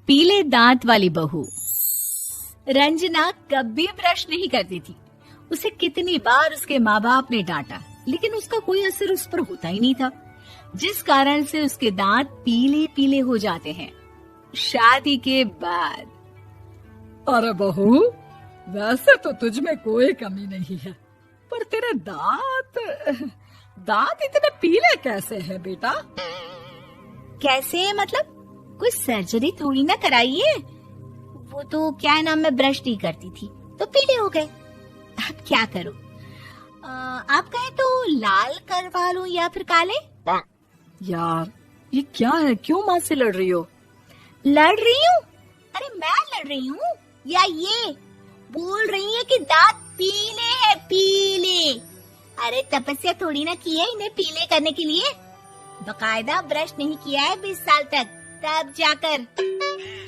पीले दांत वाली बहू। रंजना कभी ब्रश नहीं करती थी। उसे कितनी बार उसके माँ बाप ने डांटा, लेकिन उसका कोई असर उस पर होता ही नहीं था, जिस कारण से उसके दांत पीले पीले हो जाते हैं। शादी के बाद। अरे बहू, वैसे तो तुझ में कोई कमी नहीं है, पर तेरे दांत इतने पीले कैसे हैं बेटा? कैसे मतलब? कोई सर्जरी थोड़ी ना कराइए। वो तो क्या नाम, मैं ब्रश नहीं करती थी तो पीले हो गए। अब क्या करूं? आप कहें तो लाल करवा लूं या फिर काले? यार ये क्या है, क्यों माँ से लड़ रही हो? लड़ रही हूँ? अरे मैं लड़ रही हूँ या ये बोल रही है कि दांत पीले हैं, पीले। अरे तपस्या थोड़ी ना की है इन्हें पीले करने के लिए। बकायदा ब्रश नहीं किया है 20 साल तक, तब जाकर।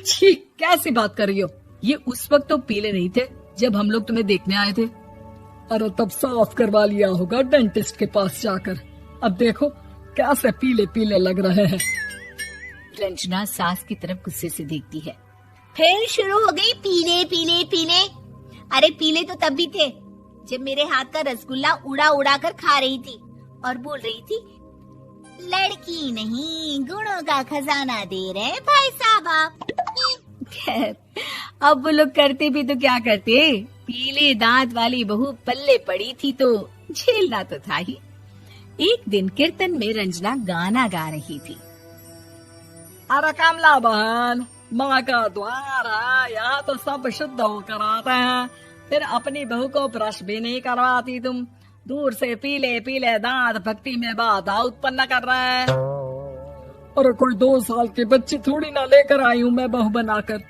छी, कैसी बात कर रही हो? ये उस वक्त तो पीले नहीं थे जब हम लोग तुम्हें देखने आए थे। अरे तब साफ करवा लिया होगा डेंटिस्ट के पास जाकर। अब देखो कैसे पीले पीले लग रहे हैं। रंजना सास की तरफ गुस्से से देखती है। फिर शुरू हो गई पीले पीले पीले। अरे पीले तो तब भी थे जब मेरे हाथ का रसगुल्ला उड़ा उड़ा कर खा रही थी और बोल रही थी, लड़की नहीं गुणों का खजाना दे रहे भाई साहब आप। खैर, अब वो लोग करते भी तो क्या करते, पीले दांत वाली बहू पल्ले पड़ी थी तो झेलना तो था ही। एक दिन कीर्तन में रंजना गाना गा रही थी। अरे कमला बहन, माँ का द्वार है, यहाँ तो सब शुद्ध होकर आते हैं, फिर अपनी बहू को ब्रश भी नहीं करवाती तुम। दूर से पीले पीले दांत भक्ति में बाधा उत्पन्न कर रहे हैं। अरे कोई 2 साल की बच्ची थोड़ी ना लेकर आई हूँ मैं बहू बनाकर।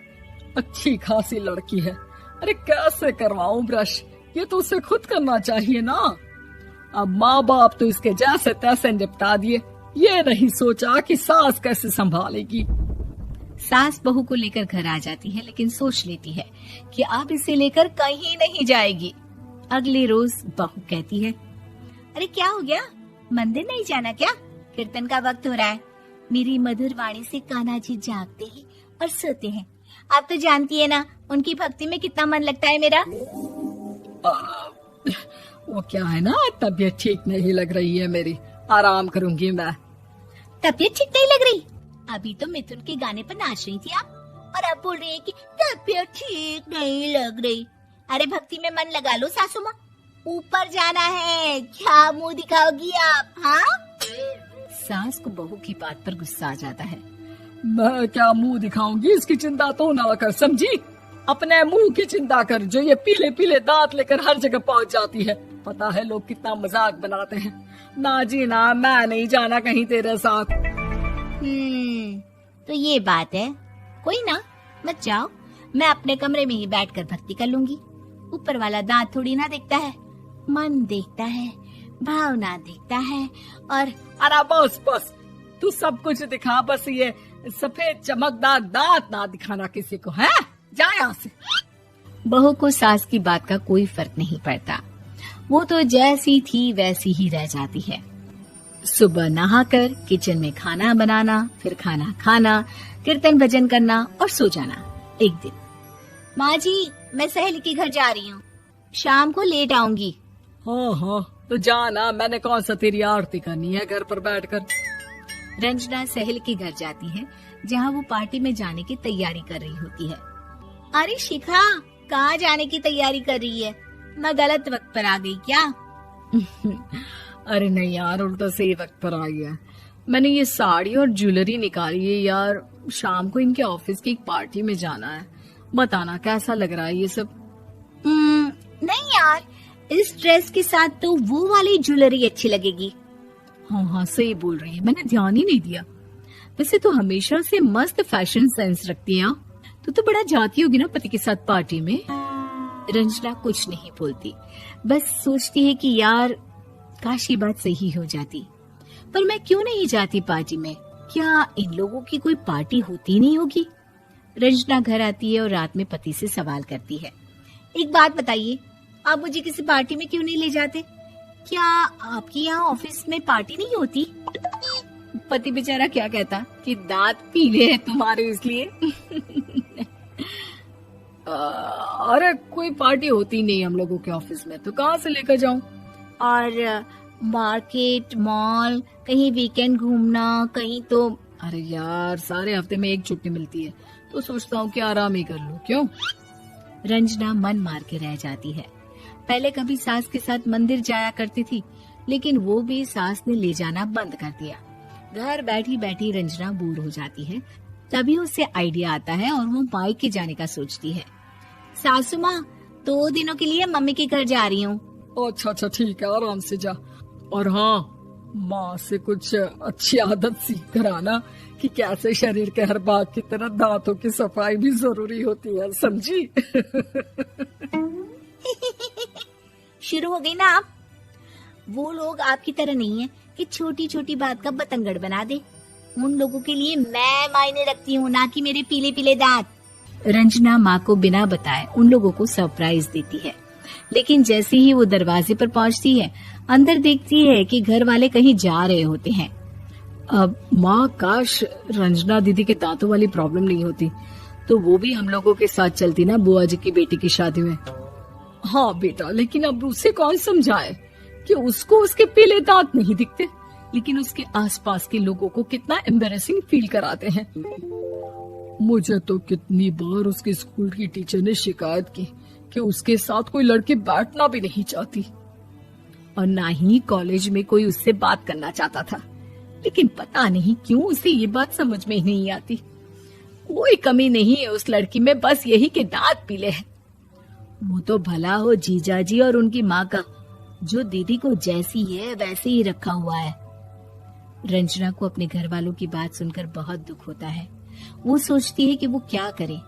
अच्छी खासी लड़की है, अरे कैसे करवाऊं ब्रश? ये तो उसे खुद करना चाहिए ना। अब माँ बाप तो इसके जैसे तैसे निपटा दिए, ये नहीं सोचा कि सास कैसे संभालेगी। सास बहू को लेकर घर आ जाती है, लेकिन सोच लेती है कि अब इसे लेकर कहीं नहीं जाएगी। अगले रोज बहू कहती है, अरे क्या हो गया, मंदिर नहीं जाना क्या? कीर्तन का वक्त हो रहा है। मेरी मधुर वाणी से कान्हा जी जागते हैं और सोते हैं। आप तो जानती है ना उनकी भक्ति में कितना मन लगता है मेरा। वो क्या है ना, तबीयत ठीक नहीं लग रही है मेरी, आराम करूंगी मैं। तबीयत ठीक नहीं लग रही? अभी तो मिथुन के गाने पर नाच रही थी आप, और अब बोल रही है कि तबीयत ठीक नहीं लग रही। अरे भक्ति में मन लगा लो सासू माँ, ऊपर जाना है, क्या मुंह दिखाओगी आप? हाँ? सास को बहू की बात पर गुस्सा आ जाता है। मैं क्या मुंह दिखाऊंगी, इसकी चिंता तो ना कर, समझी? अपने मुंह की चिंता कर, जो ये पीले पीले दांत लेकर हर जगह पहुंच जाती है। पता है लोग कितना मजाक बनाते हैं। ना जी ना, मैं नहीं जाना कहीं तेरे साथ। तो ये बात है, कोई ना, मत जाओ, मैं अपने कमरे में ही बैठकर भक्ति कर लूंगी। ऊपर वाला दांत थोड़ी ना देखता है, मन देखता है, भावना देखता है। और अरे बस बस, तू सब कुछ दिखा, बस ये सफेद चमकदार दांत ना दिखाना किसी को, है? जा यहाँ से। बहू को सास की बात का कोई फर्क नहीं पड़ता, वो तो जैसी थी वैसी ही रह जाती है। सुबह नहाकर किचन में खाना बनाना, फिर खाना खाना, कीर्तन भजन करना और सो जाना। एक दिन, माँ जी मैं सहेली के घर जा रही हूँ, शाम को लेट आऊंगी। हाँ हाँ तो जाना, मैंने कौन सा तेरी आरती करनी है घर पर बैठकर। रंजना सहेली के घर जाती है, जहाँ वो पार्टी में जाने की तैयारी कर रही होती है। अरे शिखा, कहाँ जाने की तैयारी कर रही है? मैं गलत वक्त पर आ गई क्या? अरे नहीं यार, उल्टा सही वक्त पर आई है। मैंने ये साड़ी और ज्वेलरी निकाली है यार, शाम को इनके ऑफिस की एक पार्टी में जाना है। बताना कैसा लग रहा है ये सब? नहीं यार, इस ड्रेस के साथ तो वो वाली ज्वेलरी अच्छी लगेगी। हाँ हाँ सही बोल रही है, मैंने ध्यान ही नहीं दिया। वैसे तो हमेशा से मस्त फैशन सेंस रखती है। तो बड़ा जाती होगी ना पति के साथ पार्टी में। रंजना कुछ नहीं बोलती, बस सोचती है कि यार काश ये बात सही हो जाती, पर मैं क्यों नहीं जाती पार्टी में? क्या इन लोगों की कोई पार्टी होती नहीं होगी? रंजना घर आती है और रात में पति से सवाल करती है, एक बात बताइए, आप मुझे किसी पार्टी में क्यों नहीं ले जाते? क्या आपकी यहाँ ऑफिस में पार्टी नहीं होती? पति बेचारा क्या कहता कि दांत पीले हैं तुम्हारे इसलिए। अरे कोई पार्टी होती नहीं हम लोगों के ऑफिस में, तो कहाँ से लेकर जाऊं? और मार्केट, मॉल, कहीं वीकेंड घूमना, कहीं तो। अरे यार सारे हफ्ते में एक छुट्टी मिलती है, तो सोचता हूँ कि आराम ही कर लूं। क्यों? रंजना मन मार के रह जाती है। पहले कभी सास के साथ मंदिर जाया करती थी, लेकिन वो भी सास ने ले जाना बंद कर दिया। घर बैठी बैठी रंजना बोर हो जाती है। तभी उसे आइडिया आता है और वो मायके जाने का सोचती है। सासू माँ, 2 दिनों के लिए मम्मी के घर जा रही हूँ। अच्छा ठीक है, आराम से जा। और हाँ, माँ से कुछ अच्छी आदत सीख कर आना कि कैसे शरीर के हर भाग की तरह दांतों की सफाई भी जरूरी होती है, समझी? शुरू हो गई ना आप। वो लोग आपकी तरह नहीं है कि छोटी छोटी बात का बतंगड़ बना दे। उन लोगों के लिए मैं मायने रखती हूँ, ना कि मेरे पीले पीले दांत। रंजना माँ को बिना बताए उन लोगों को सरप्राइज देती है, लेकिन जैसे ही वो दरवाजे पर पहुँचती है, अंदर देखती है कि घर वाले कहीं जा रहे होते हैं। अब माँ, काश रंजना दीदी के दांतों वाली प्रॉब्लम नहीं होती, तो वो भी हम लोगों के साथ चलती ना बुआ जी की बेटी की शादी में। हाँ बेटा, लेकिन अब उसे कौन समझाए कि उसको उसके पीले दांत नहीं दिखते, लेकिन उसके आसपास के लोगों को कितना एम्बैरेसिंग फील कराते हैं। मुझे तो कितनी बार उसके स्कूल की टीचर ने शिकायत की कि उसके साथ कोई लड़की बैठना भी नहीं चाहती, और ना ही कॉलेज में कोई उससे बात करना चाहता था। लेकिन पता नहीं क्यों उसे ये बात समझ में ही नहीं आती। कोई कमी नहीं है उस लड़की में, बस यही कि दांत पीले हैं। वो तो भला हो जीजा जी और उनकी माँ का, जो दीदी को जैसी है वैसे ही रखा हुआ है। रंजना को अपने घर वालों की बात सुनकर बहुत दुख होता है। वो सोचती है कि वो क्या करे,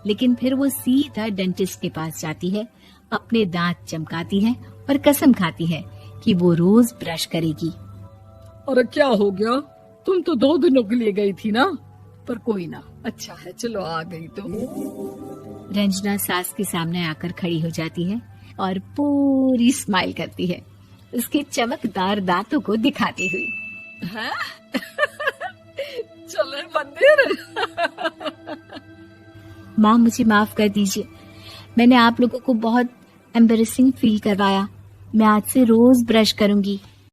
लेकिन फिर वो सीधा डेंटिस्ट के पास जाती है, अपने दांत चमकाती है और कसम खाती है कि वो रोज ब्रश करेगी। अरे क्या हो गया? तुम तो 2 दिनों के लिए गई थी ना, पर कोई ना, अच्छा है, चलो आ गई तो। रंजना सास के सामने आकर खड़ी हो जाती है और पूरी स्माइल करती है, उसके चमकदार दांतों को दिखाती हुई। हैं? चले मंदिर। माँ, मुझे माफ कर दीजिए, मैंने आप लोगों को बहुत एम्बैरेसिंग फील करवाया। मैं आज से रोज ब्रश करूंगी।